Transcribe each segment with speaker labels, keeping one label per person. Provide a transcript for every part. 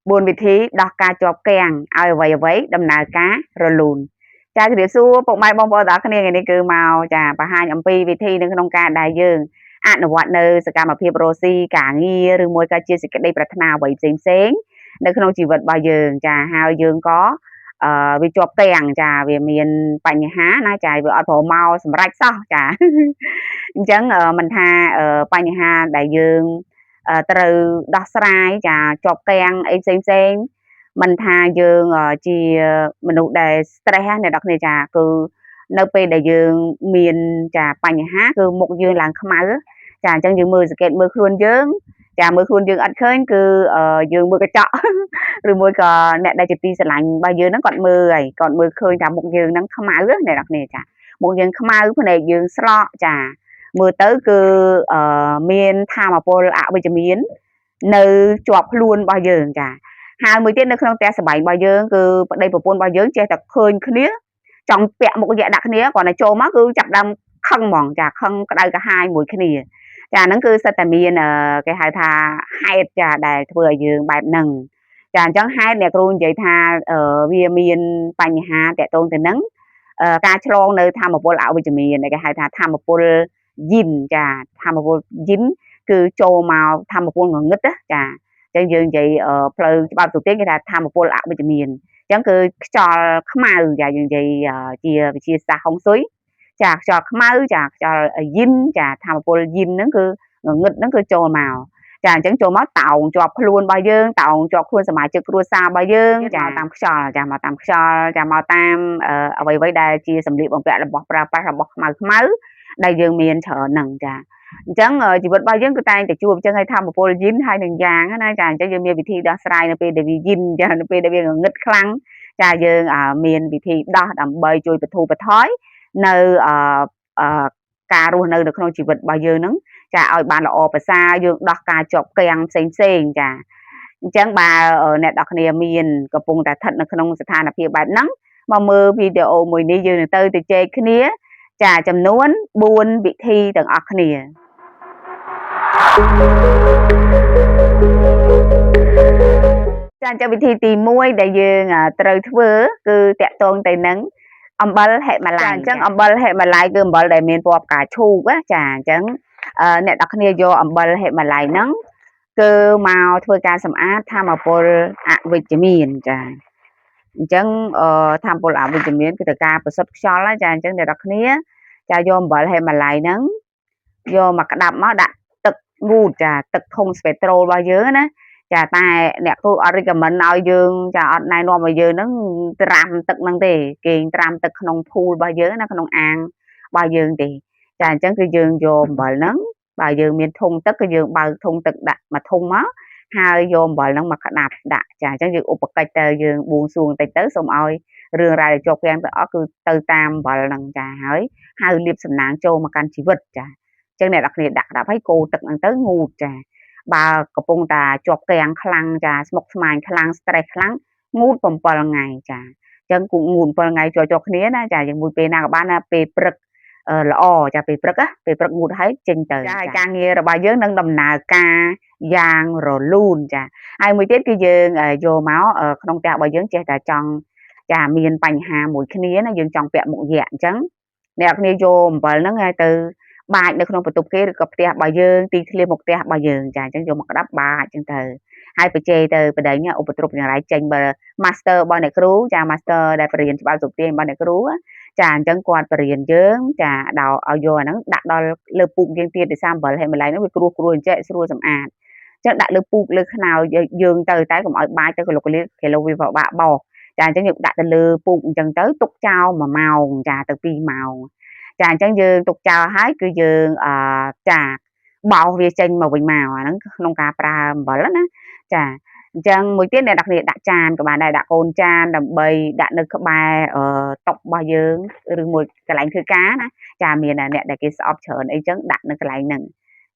Speaker 1: 4 វិធីដោះការជាប់គាំងឲ្យអ្វីៗដំណើរការរលូនចាជម្រាបសួរពុកម៉ែបងប្អូនទាំងអស់គ្នាថ្ងៃនេះគឺមកចាបង្ហាញអំពីវិធីនៅក្នុងការដែលយើងអនុវត្តនៅសកម្មភាពរស់ស៊ីការងារឬមួយក៏ជាសេចក្តីប្រាថ្នាអ្វីផ្សេងៗនៅក្នុងជីវិតរបស់យើងចាហើយយើងក៏វាជាប់គាំងចាវាមានបញ្ហាណាចាវាអត់ព្រមមកសម្រេចសោះចាអញ្ចឹងមិនថាបញ្ហាដែលយើងត្រូវដោះស្រាយចាជាប់គាំងអីផ្សេងមិនថាយើងជាមនុស្សដែល stress ណាអ្នកនរគ្នាចាគឺនៅពេលដែលយើងមានចាបញ្ហាគឺមុខយើងឡើងខ្មៅចាអញ្ចឹងយើងមើលសង្កេតមើលខ្លួនយើងចាមើលខ្លួនយើងអត់ឃើញគឺយើងមើលកញ្ចក់ឬមួយក៏អ្នកដែលជាទីស្រឡាញ់របស់យើងហ្នឹងគាត់មើលហើយគាត់មើលឃើញថាមុខយើងហ្នឹងខ្មៅអ្នកនរគ្នាចាមុខយើងខ្មៅភ្នែកយើងស្រក់ចាមើលទៅគឺមានថាមពលអវិជ្ជមាននៅជាប់ខ្លួនរបស់យើងចាហើយមួយទៀតនៅក្នុងផ្ទះសម្បែងរបស់យើងគឺប្តីប្រពន្ធរបស់យើងចេះតែឃើញគ្នាចង់ពាក់មុខយៈដាក់គ្នាគាត់តែចូលមកគឺចាប់ដើមខឹងហ្មងចាខឹងក្តៅក្រហាយមួយគ្នាចាហ្នឹងគឺសិតតែមានគេហៅថាហេតុចាដែលធ្វើឲ្យយើងបែបហ្នឹងចាអញ្ចឹងហេតុអ្នកគ្រូនិយាយថាវាមានបញ្ហាតកតងទៅនឹងការឆ្លងនៅធម្មពលអវិជ្ជមានគេហៅថាធម្មពលយីនចាធម្មពលយីនគឺចូលមកធម្មពលងងឹតចាអញ្ចឹងយើងនិយាយផ្លូវច្បាប់ទូទៅគេថាធម្មពលអវិជ្ជមានអញ្ចឹងគឺខ្យល់ខ្មៅចាយើងនិយាយជាវិជាសាស្ត្រហុងស៊ុយចាខ្យល់ខ្មៅចាខ្យល់យីនចាធម្មពលយីនហ្នឹងគឺងងឹតហ្នឹងគឺចូលមកចាអញ្ចឹងចូលមកតោងជាប់ខ្លួនរបស់យើងតោងជាប់ខ្លួនសមាជិកគ្រួសាររបស់យើងចាតាមខ្យល់ចាមកតាមខ្យល់ចាមកតាមអ្វីៗដែលជាសម្លៀកបំពាក់របស់ប្រើប្រាស់របស់ខ្មៅដែលយើងមានច្រើនហ្នឹងចាអញ្ចឹងជីវិតរបស់យើងគឺតែងតែជួបអញ្ចឹងឲ្យធម្មពលយីនហើយនឹងយ៉ាងណាចាអញ្ចឹងយើងមានវិធីដោះស្រាយនៅពេលដែលវាយីនចានៅពេលដែលវាងងឹតខ្លាំងចាយើងមានវិធីដោះដើម្បីជួយបន្ធូរបន្ថយនៅការរស់នៅក្នុងជីវិតរបស់យើងហ្នឹងចាឲ្យបានល្អប្រសើរយើងដោះការជាប់គាំងផ្សេងចាអញ្ចឹងបើអ្នកនរគ្នាមានកំពុងតែស្ថិតនៅក្នុងស្ថានភាពបែបហ្នឹងមកមើលវីដេអូមួយនេះយើងនឹងទៅជជែកគ្នាចាចំនួន4វិធីទាំងអស់គ្នាចាអញ្ចឹងវិធីទី1ដែលយើងត្រូវធ្វើគឺតកតងទៅនឹងអំបិលហិមាល័យចាអញ្ចឹងអំបិលហិមាល័យគឺអំបិលដែលមានពណ៌ផ្កាឈូកចាអញ្ចឹងអ្នកនរគ្នាយកអំបិលហិមាល័យហ្នឹងគឺមកធ្វើការសម្អាតធម្មពលអវិជ្ជមានចាអញ្ចឹងធម្មពលអវិជ្ជមានគឺត្រូវការប្រសិទ្ធខ្យល់ចាអញ្ចឹងអ្នកនរគ្នាចាយកអំបិលហិមាល័យហ្នឹងយកមកក្តាប់មកដាក់ទឹកងូតចាទឹកធុងស្វេត្រូលរបស់យើងណាចាតែអ្នកគ្រូអត់ recommend ឲ្យយើងចាអត់ណែនាំឲ្យយើងហ្នឹងត្រាំទឹកហ្នឹងទេគេត្រាំទឹកក្នុងភូលរបស់យើងណាក្នុងអាងរបស់យើងទេចាអញ្ចឹងគឺយើងយកអំបិលហ្នឹងបើយើងមានធុងទឹកគឺយើងបើកធុងទឹកដាក់មួយធុងមកហើយយកអំបិលហ្នឹងមកក្តាប់ដាក់ចាអញ្ចឹងយើងឧបកិច្ចទៅយើងបួងសួងបន្តិចទៅសូមឲ្យរឿងរ៉ាវដែលជាប់គាំងទៅអស់គឺទៅតាមអំបិលហ្នឹងចាហើយហៅលាភសំណាងចូលមកកាន់ជីវិតចាអញ្ចឹងអ្នកនរគ្នាដាក់ហើយកូរទឹកហ្នឹងទៅងូតចាបើកំពុងតែជាប់គាំងខ្លាំងចាស្មុគស្មាញខ្លាំង stress ខ្លាំងងូត7ថ្ងៃចាអញ្ចឹងគូងូត7ថ្ងៃជាប់គ្នាណាចាយើងមួយពេលណាក៏បានណាពេលព្រឹកល្អចាពេលព្រឹកងូតហើយចេញទៅចាហើយការងាររបស់យើងនឹងដំណើរការយ៉ាងរលូនចាហើយមួយទៀតគឺយើងយកមកក្នុងផ្ទះរបស់យើងចេះតែចង់ចាមានបញ្ហាមួយគ្នាណាយើងចង់ពាក់មុខយៈអញ្ចឹងអ្នកគ្នាយកអំបិលហ្នឹងហើយទៅបាចនៅក្នុងបន្ទប់គេឬក៏ផ្ទះរបស់យើងទីធ្លាមុខផ្ទះរបស់យើងចាអញ្ចឹងយកមកក្តាប់បាចអញ្ចឹងទៅហើយបច្ចេកទៅបដិញឧបទ្រពយ៉ាងไรចេញបើ master របស់អ្នកគ្រូចា master ដែលបរៀនច្បាប់សុទានរបស់អ្នកគ្រូចាអញ្ចឹងគាត់បរៀនយើងចាដល់ឲ្យយកអាហ្នឹងដាក់ដល់លើពូកយើងទៀតដោយសារអំបិលហេមឡៃហ្នឹងវាគ្រោះអញ្ចឹងស្រួលសម្អាតអញ្ចឹងដាក់លើពូកលើខ្នើយយើងទៅតែកុំឲ្យបាចទៅកលុកលាគេលោវាពិបាកបោសចាអញ្ចឹងយើងដាក់ទៅលើពូកអញ្ចឹងទៅទុកចោល1ម៉ោងចាទៅ2ម៉ោងចាអញ្ចឹងយើងទុកចោលហើយគឺយើងចាបោសវាចេញមកវិញមកអាហ្នឹងក្នុងការប្រើអំបិលណាចាអញ្ចឹងមួយទៀតអ្នកនរគ្នាដាក់ចានក៏បានដែរដាក់កូនចានដើម្បីដាក់នៅក្បែរតុរបស់យើងឬមួយកន្លែងធ្វើការណាចាមានអ្នកដែលគេស្អប់ច្រើនអីចឹងដាក់នៅកន្លែងហ្នឹង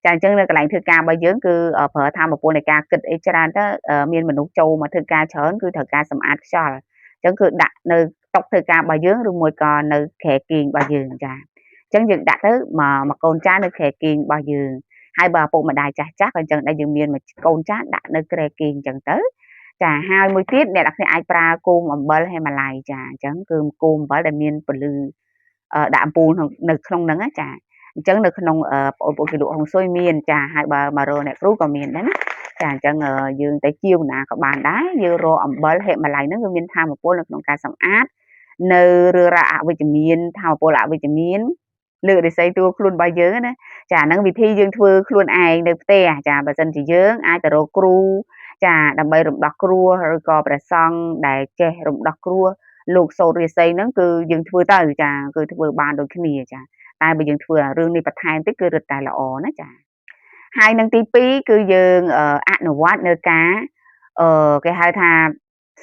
Speaker 1: ចាអញ្ចឹងនៅកន្លែងធ្វើការរបស់យើងគឺប្រើធម្មពលនៃការគិតអីច្រើនទៅមានមនុស្សចូលមកធ្វើការច្រើនគឺត្រូវការសម្អាតខ្យល់អញ្ចឹងគឺដាក់នៅតុធ្វើការរបស់យើងឬមួយក៏នៅក្រែគេងរបស់យើងចាអញ្ចឹងយើងដាក់ទៅមកកូនចាននៅក្រែគេងរបស់យើងហើយបើឪពុកម្ដាយចាស់ក៏អញ្ចឹងដែរយើងមានមួយកូនចានដាក់នៅក្រែគេងអញ្ចឹងទៅ ចាហើយមួយទៀតអ្នកនរគ្នាអាចប្រើគោមអំបិលហេម៉ាឡៃចាអញ្ចឹងគឺគោមអំបិលដែលមានពលឺដាក់អំពូលនៅក្នុងហ្នឹងចាអញ្ចឹងនៅក្នុងបងប្អូនគេលក់ហុងស៊ុយមានចាហើយបើមករកអ្នកគ្រូក៏មានដែរណាចាអញ្ចឹងយើងទៅជាវណាក៏បានដែរយើងរកអំបិលហេម៉ាឡៃហ្នឹងវាមានធម៌ពលនៅក្នុងការសម្អាតនៅរឿងរ៉ាវអវិជ្ជមានធម៌ពលអវិជ្ជមានលើករិស័យតួខ្លួនរបស់យើងណាចាហ្នឹងវិធីយើងធ្វើខ្លួនឯងនៅផ្ទះចាបើសិនជាយើងអាចទៅរកគ្រូចាដើម្បីរំដោះគ្រោះឬក៏ព្រះសង្ឃដែលចេះរំដោះគ្រោះលោកសូត្ររិស័យហ្នឹងគឺយើងធ្វើទៅចាគឺធ្វើបានដូចគ្នាចាតែបើយើងធ្វើរឿងនេះបន្ថែមតិចគឺរឹតតែល្អណាចាហើយនឹងទី2គឺយើងអនុវត្តនៅការគេហៅថា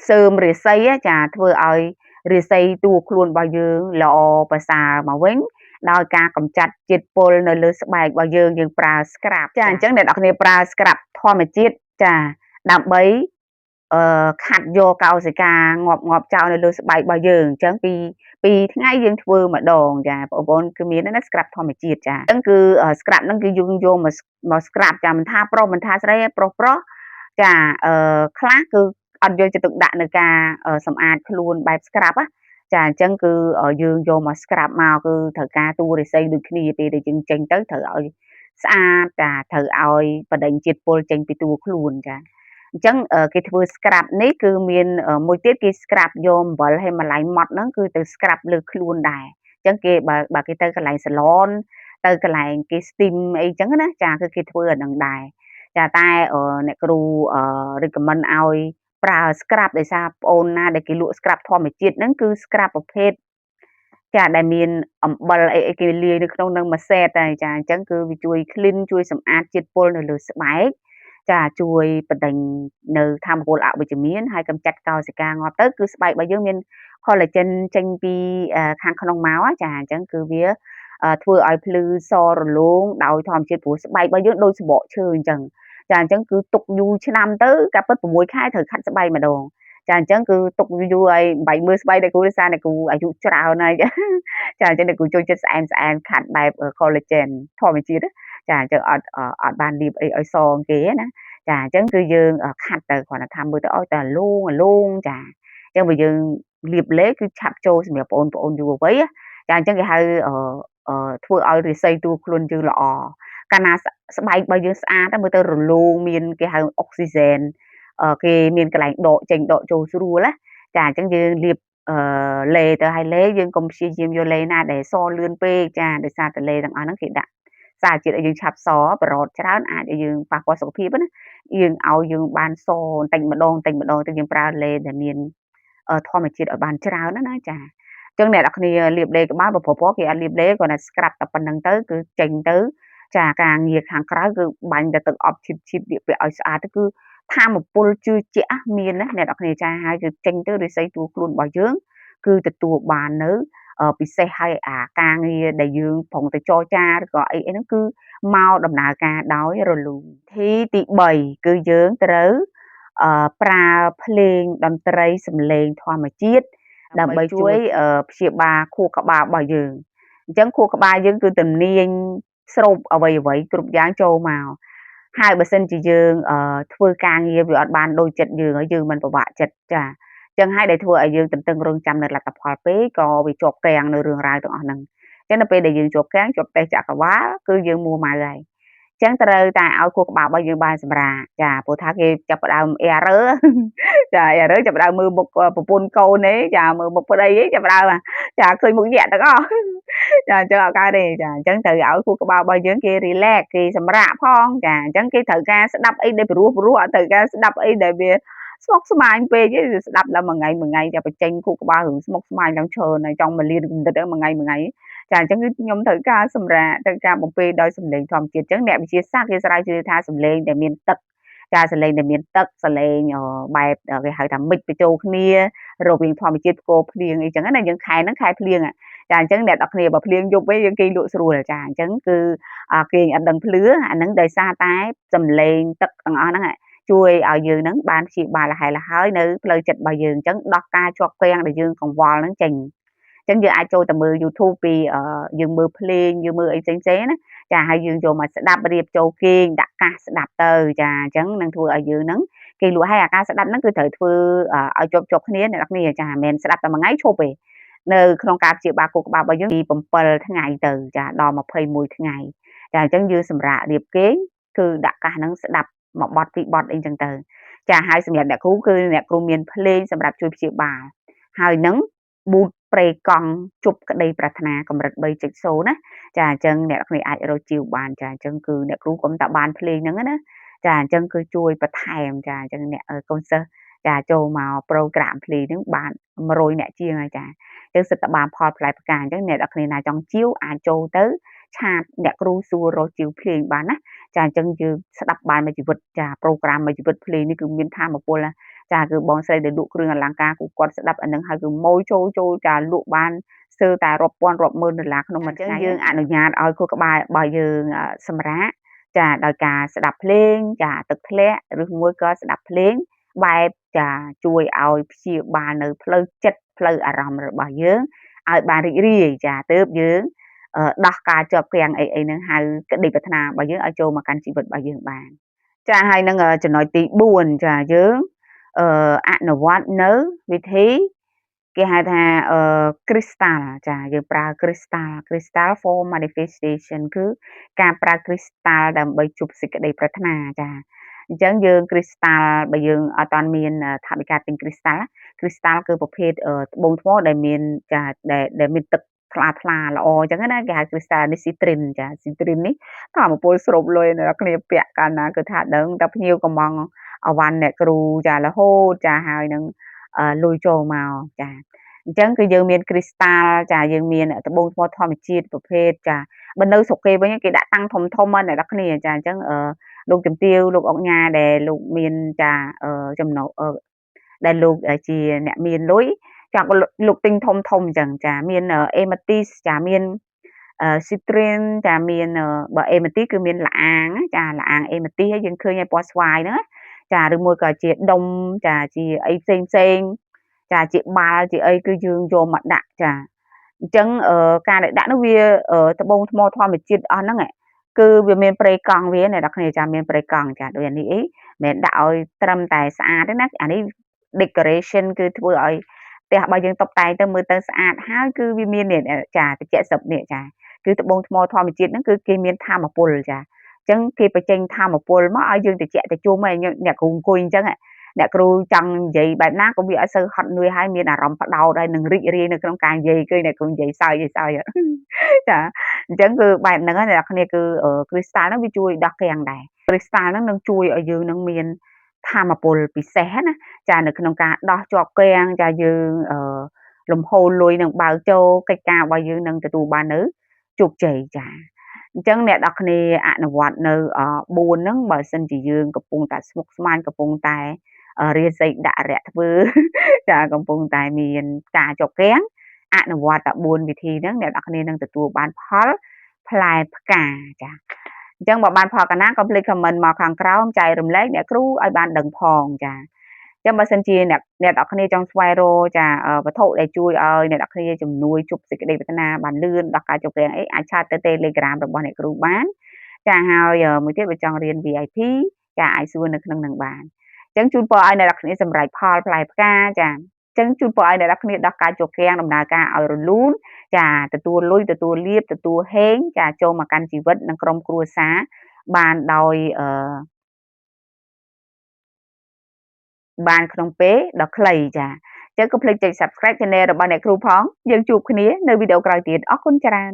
Speaker 1: សើមរិស័យចាធ្វើឲ្យរិស័យតួខ្លួនរបស់យើងល្អប្រសើរមកវិញដោយការកម្ចាត់ជាតិពុលនៅលើស្បែករបស់យើងប្រើ scrub ចាអញ្ចឹងអ្នកនរគ្នាប្រើ scrub ធម្មជាតិចាដើម្បីខាត់យកកោសិកាងាប់ចោលនៅលើស្បែករបស់យើងអញ្ចឹងពីថ្ងៃយើងធ្វើម្ដងចាបងប្អូនគឺមានណា scrub ធម្មជាតិចាអញ្ចឹងគឺ scrub ហ្នឹងគឺយើងយកមក scrub ចាមិនថាប្រុសមិនថាស្រីប្រុសចាខ្លះគឺអត់យកចិត្តទុកដាក់នៅការសម្អាតខ្លួនបែប scrub ណាចាអញ្ចឹងគឺយើងយកមក scrub មកគឺត្រូវការតួរិស័យដូចគ្នាពេលដែលយើងចេញទៅត្រូវឲ្យស្អាតចាត្រូវឲ្យបដិញជាតិពុលចេញពីតួខ្លួនចាអញ្ចឹងគេធ្វើ scrub នេះគឺមានមួយទៀតគេ scrub យកអំបិលហេម៉ាឡៃម៉ត់ហ្នឹងគឺទៅ scrub លើខ្លួនដែរអញ្ចឹងគេបើគេទៅកន្លែង salon ទៅកន្លែងគេ steam អីចឹងណាចាគឺគេធ្វើអាហ្នឹងដែរចាតែអ្នកគ្រូrecommend ឲ្យប្រើ scrub ដោយសារប្អូនណាដែលគេលក់ scrub ធម្មជាតិហ្នឹងគឺ scrub ប្រភេទចាដែលមានអំបិលអីគេលាយនៅក្នុងហ្នឹងមួយសេតហើយចាអញ្ចឹងគឺវាជួយ clean ជួយសម្អាតជាតិពុលនៅលើស្បែកចាជួយបដិញនៅធម៌ពលអវិជ្ជមានហើយកម្ចាត់កោសិកាងាប់ទៅគឺស្បែករបស់យើងមាន collagen ចេញពីខាងក្នុងមកចាអញ្ចឹងគឺវាធ្វើឲ្យភ្លឺសរលោងដោយធម្មជាតិព្រោះស្បែករបស់យើងដូចសបកឈើអញ្ចឹងចាអញ្ចឹងគឺទុកយូរឆ្នាំទៅកាពិត6ខែត្រូវខាត់ស្បែកម្ដងចាអញ្ចឹងគឺទុកយូរហើយបែកមើលស្បែកអ្នកគ្រូដោយសារអ្នកគ្រូអាយុច្រើនហើយចាអញ្ចឹងអ្នកគ្រូចូលចិត្តស្អែមខាត់បែប collagen ធម្មជាតិចាអញ្ចឹងអត់បានលាបអីឲ្យសងគេណាចាអញ្ចឹងគឺយើងខាត់ទៅគ្រាន់តែថាមើលទៅឲ្យតែលូងចាអញ្ចឹងបើយើងលាបលេគឺឆាប់ចូលសម្រាប់បងប្អូនយុវវ័យចាអញ្ចឹងគេហៅធ្វើឲ្យរិស័យតួខ្លួនយើងល្អកាលណាស្បែករបស់យើងស្អាតមើលទៅរលោងមានគេហៅអុកស៊ីហ្សែនគេមានកន្លែងដកចេញដកចូលស្រួលណាចាអញ្ចឹងយើងលាបលេទៅហើយលេយើងកុំព្យាយាមយកលេណាដែលសលឿនពេកចាដោយសារតែលេទាំងអស់ហ្នឹងគេដាក់សារជាតិឲ្យយើងឆាប់សបរោតច្រើនអាចឲ្យយើងប៉ះពាល់សុខភាពណាយើងឲ្យយើងបានសបន្តិចម្ដងទៅយើងប្រើលេដែលមានធម្មជាតិឲ្យបានច្រើនណាចាអញ្ចឹងអ្នកនរគ្នាលាបលេក៏បានប្រពគេអត់លាបលេគ្រាន់តែ scrub តែប៉ុណ្្នឹងទៅគឺចេញទៅចាការងារខាងក្រៅគឺបាញ់តែទឹកអប់ឈីបលាបឲ្យស្អាតទៅគឺធម៌ពលជឿជាក់មានណាអ្នកនរគ្នាចាហើយគឺចេញទៅរិស័យតួខ្លួនរបស់យើងគឺទទួលបាននៅពិសេសហើយអាការងារដែលយើងប្រងទៅចរចាឬក៏អីហ្នឹងគឺមកដំណើរការដោយរលូនទី3គឺយើងត្រូវប្រើភ្លេងតន្ត្រីសម្លេងធម្មជាតិដើម្បីជួយព្យាបាលខួរក្បាលរបស់យើងអញ្ចឹងខួរក្បាលយើងគឺទំនាញស្រូបអ្វីគ្រប់យ៉ាងចូលមកហើយបើសិនជាយើងធ្វើការងារវាអត់បានដូចចិត្តយើងហើយយើងមិនពិបាកចិត្តចាចឹងហើយដែលធ្វើឲ្យយើងទន្ទឹងរង់ចាំនៅលទ្ធផលពេកក៏វាជាប់គាំងនៅរឿងរ៉ាវទាំងអស់ហ្នឹងចឹងនៅពេលដែលយើងជាប់គាំងជាប់តេសចក្រវាលគឺយើងមួម៉ៅហើយចឹងត្រូវតែឲ្យខួរក្បាលរបស់យើងបានសម្រាកចាព្រោះថាគេចាប់ផ្ដើមអេរ៉ឺចាអេរ៉ឺចាប់ផ្ដើមមើលមុខប្រពន្ធកូនទេចាមើលមុខប្តីទេចាប់ផ្ដើមចាឃើញមុខញាក់ទាំងអស់ចាអញ្ចឹងអត់កើតទេចាអញ្ចឹងត្រូវឲ្យខួរក្បាលរបស់យើងគេ relax គេសម្រាកផងចាអញ្ចឹងគេត្រូវការស្ដាប់អីដែលព្រោះអត់ត្រូវការស្ដាប់អីដែលវាស្មុគស្មាញពេកទេស្ដាប់ដល់មួយថ្ងៃតែបញ្ចេញខួរក្បាលរឿងស្មុគស្មាញឡើងច្រើនហើយចង់មកលៀនគំនិតមួយថ្ងៃចាអញ្ចឹងគឺខ្ញុំត្រូវការសម្រាកត្រូវការបំពេដោយសម្លេងធម្មជាតិអញ្ចឹងអ្នកវិទ្យាសាស្ត្រគេស្រាវជ្រាវថាសម្លេងដែលមានទឹកចាសម្លេងដែលមានទឹកសម្លេងបែបគេហៅថាមិចបញ្ចូលគ្នារវាងធម្មជាតិផ្គរភ្លៀងអីចឹងណាយើងខែហ្នឹងខែភ្លៀងចាអញ្ចឹងអ្នកនរគ្នាបើភ្លៀងយប់វិញយើងគេលក់ស្រួលចាអញ្ចឹងគឺគេអត់ដឹងភ្លឺអាហ្នឹងដោយសារតែសម្លេងទឹកទាំងអស់ហ្នឹងជួយឲ្យយើងហ្នឹងបានព្យាបាលលហើយនៅផ្លូវចិត្តរបស់យើងអញ្ចឹងដោះការជាប់គាំងដែលយើងកង្វល់ហ្នឹងចេញអញ្ចឹងយើងអាចចូលទៅមើល YouTube ពីយើងមើលភ្លេងយើងមើលអីផ្សេងណាចាហើយយើងយកមកស្ដាប់រៀបចូលគេងដាក់កាសស្ដាប់ទៅចាអញ្ចឹងនឹងធ្វើឲ្យយើងហ្នឹង គេលក់ឲ្យអាការស្ដាប់ហ្នឹងគឺត្រូវធ្វើឲ្យជាប់គ្នាអ្នកនរចាមិនមែនស្ដាប់តែមួយថ្ងៃឈប់ទេនៅក្នុងការព្យាបាលខួរក្បាលរបស់យើងពី7ថ្ងៃទៅចាដល់21ថ្ងៃចាអញ្ចឹងយើងសម្រាប់រៀបគេងគឺដាក់កាសហ្នឹងស្ដាប់មួយបទពីរបទអីចឹងទៅចាហើយសម្រាប់អ្នកគ្រូគឺអ្នកគ្រូមានភ្លេងសម្រាប់ជួយព្យាបាលហើយនឹងប៊ូតប្រេកង់ជប់ក្តីប្រាថ្នាកម្រិត 3.0 ណាចាអញ្ចឹងអ្នកគ្នាអាចរកជីវបានចាអញ្ចឹងគឺអ្នកគ្រូកុំតែបានភ្លេងហ្នឹងណាចាអញ្ចឹងគឺជួយបន្ថែមចាអញ្ចឹងអ្នកកូនសិស្សចាចូលមកប្រូក្រាមភ្លេងហ្នឹងបាន100អ្នកជាងហើយចាអញ្ចឹងសិតតែបានផលផ្លែផ្កាអញ្ចឹងអ្នកនរគ្នាណាចង់ជីវអាចចូលទៅឆាតអ្នកគ្រូសួររកជីវភ្លេងបានណាចាអញ្ចឹងយើងស្ដាប់បានមួយជីវិតចាប្រូក្រាមមួយជីវិតភ្លេងនេះគឺមានធម៌ពលណាចាគឺបងស្រីដែលលក់គ្រឿងអលង្ការគាត់ស្ដាប់អានឹងហើយគឺម៉ូយចូលចាលក់បានស្ទើរតែរាប់ពាន់រាប់ម៉ឺនដុល្លារក្នុងមួយថ្ងៃយើងអនុញ្ញាតឲ្យខួរក្បាលរបស់យើងសម្រាកចាដោយការស្ដាប់ភ្លេងចាទឹកធ្លាក់ឬមួយក៏ស្ដាប់ភ្លេងបែបចាជួយឲ្យព្យាបាលនៅផ្លូវចិត្តផ្លូវអារម្មណ៍របស់យើងឲ្យបានរីករាយចាទើបយើងដោះការជាប់គាំងអីហ្នឹងហៅក្តីប្រាថ្នារបស់យើងឲ្យចូលមកកាន់ជីវិតរបស់យើងបានចាហើយនឹងចំណុចទី4ចាយើងអនុវត្តនៅវិធីគេហៅថាcrystal ចាយើងប្រើ crystal for manifestation គឺការប្រើ crystal ដើម្បីជប់សេចក្តីប្រាថ្នាចាអញ្ចឹងយើង crystal បើយើងអត់តាន់មានថវិកាទិញ crystal គឺប្រភេទត្បូងថ្មដែលមានចាដែលមានទឹកថ្លាល្អអញ្ចឹងណាគេហៅ crystal នេះ citrin ចា citrin នេះថាមពលស្រូបលុយអ្នកគ្នាពាក់កាលណាគឺថាដឹងតែភ្ញៀវកំងអវ៉ាន់អ្នកគ្រូចារហូតចាហើយនឹងលុយចូលមកចាអញ្ចឹងគឺយើងមាន crystal ចាយើងមានត្បូងថ្មធម្មជាតិប្រភេទចាបើនៅស្រុកគេវិញគេដាក់តាំងធំអ្នកនរគ្នាចាអញ្ចឹងលោកជំទាវលោកអុកញ៉ាដែលលោកមានចាចំណូលដែលលោកជាអ្នកមានលុយចាលោកទិញធំអញ្ចឹងចាមាន amethyst ចាមានcitrin ចាមានបើ amethyst គឺមានលអាងចាលអាង amethyst ហើយយើងឃើញឲ្យពណ៌ស្វាយហ្នឹងចាឬមួយក៏ជាដុំចាជាអីផ្សេងចាជាបាល់ជាអីគឺយើងយកមកដាក់ចាអញ្ចឹងការដែលដាក់នោះវាត្បូងថ្មធម្មជាតិអស់ហ្នឹងគឺវាមានប្រេកង់វាអ្នកនរគ្នាចាមានប្រេកង់ចាដូចអានេះអីមិនដាក់ឲ្យត្រឹមតែស្អាតទេណាអានេះ decoration គឺធ្វើឲ្យផ្ទះរបស់យើងតុបតែងទៅមើលទៅស្អាតហើយគឺវាមានចាតិចសឹបនេះចាគឺត្បូងថ្មធម្មជាតិហ្នឹងគឺគេមានធម៌ពលចាអញ្ចឹងគេបញ្ចេញធម៌ពលមកឲ្យយើងតិចទៅជុំឲ្យអ្នកគ្រូអង្គុយអញ្ចឹងអ្នកគ្រូចង់និយាយបែបណាក៏វាអត់សូវហត់នឿយហើយមានអារម្មណ៍ផ្ដោតហើយនឹងរីករាយនៅក្នុងការនិយាយគឺអ្នកគ្រូនិយាយសើចចាអញ្ចឹងគឺបែបហ្នឹងអ្នកនរគ្នាគឺ crystal ហ្នឹងវាជួយដោះគាំងដែរ crystal ហ្នឹងនឹងជួយឲ្យយើងនឹងមានធម៌ពលពិសេសណាចានៅក្នុងការដោះជាប់គាំងចាយើងលំហូរលុយនឹងបើកចូលកិច្ចការរបស់យើងនឹងទទួលបាននៅជោគជ័យចាអញ្ចឹងអ្នកនរគ្នាអនុវត្តនៅ4ហ្នឹងបើសិនជាយើងកំពុងតែស្មុគស្មាញកំពុងតែរៀនសេចដាក់រយៈធ្វើចាកំពុងតែមានការជាប់គាំងអនុវត្តតែ4វិធីហ្នឹងអ្នកនរគ្នានឹងទទួលបានផលផ្លែផ្កាចាអញ្ចឹងបើបានផលកណាកុំភ្លេច comment មកខាងក្រោមចែករំលែកអ្នកគ្រូឲ្យបានដឹងផងចាអញ្ចឹងបើសិនជាអ្នកនរគ្នាចង់ស្វែងរកចាវត្ថុដែលជួយឲ្យអ្នកនរគ្នាជំនួយជប់សេចក្តីប្រាថ្នាបានលឿនដល់ការជោគជ័យអីអាចឆាតទៅ Telegram របស់អ្នកគ្រូបានចាហើយមួយទៀតបើចង់រៀន VIP ចាអាចសួរនៅក្នុងនឹងបានអញ្ចឹងជូនពរឲ្យអ្នកនរគ្នាសម្រេចផលផ្លែផ្កាចាអញ្ចឹងជូនពរឲ្យអ្នកនរគ្នាដោះការជោគជ័យដំណើរការឲ្យរលូនចាទទួលលុយទទួលលាភទទួលហេងចាចូលមកកាន់ជីវិតនិងក្រុមគ្រួសារបានដោយបានក្នុងពេលដ៏ខ្លីចាអញ្ចឹងកុំភ្លេចចុច Subscribe Channel របស់អ្នកគ្រូផងយើងជួបគ្នានៅវីដេអូក្រោយទៀតអរគុណច្រើន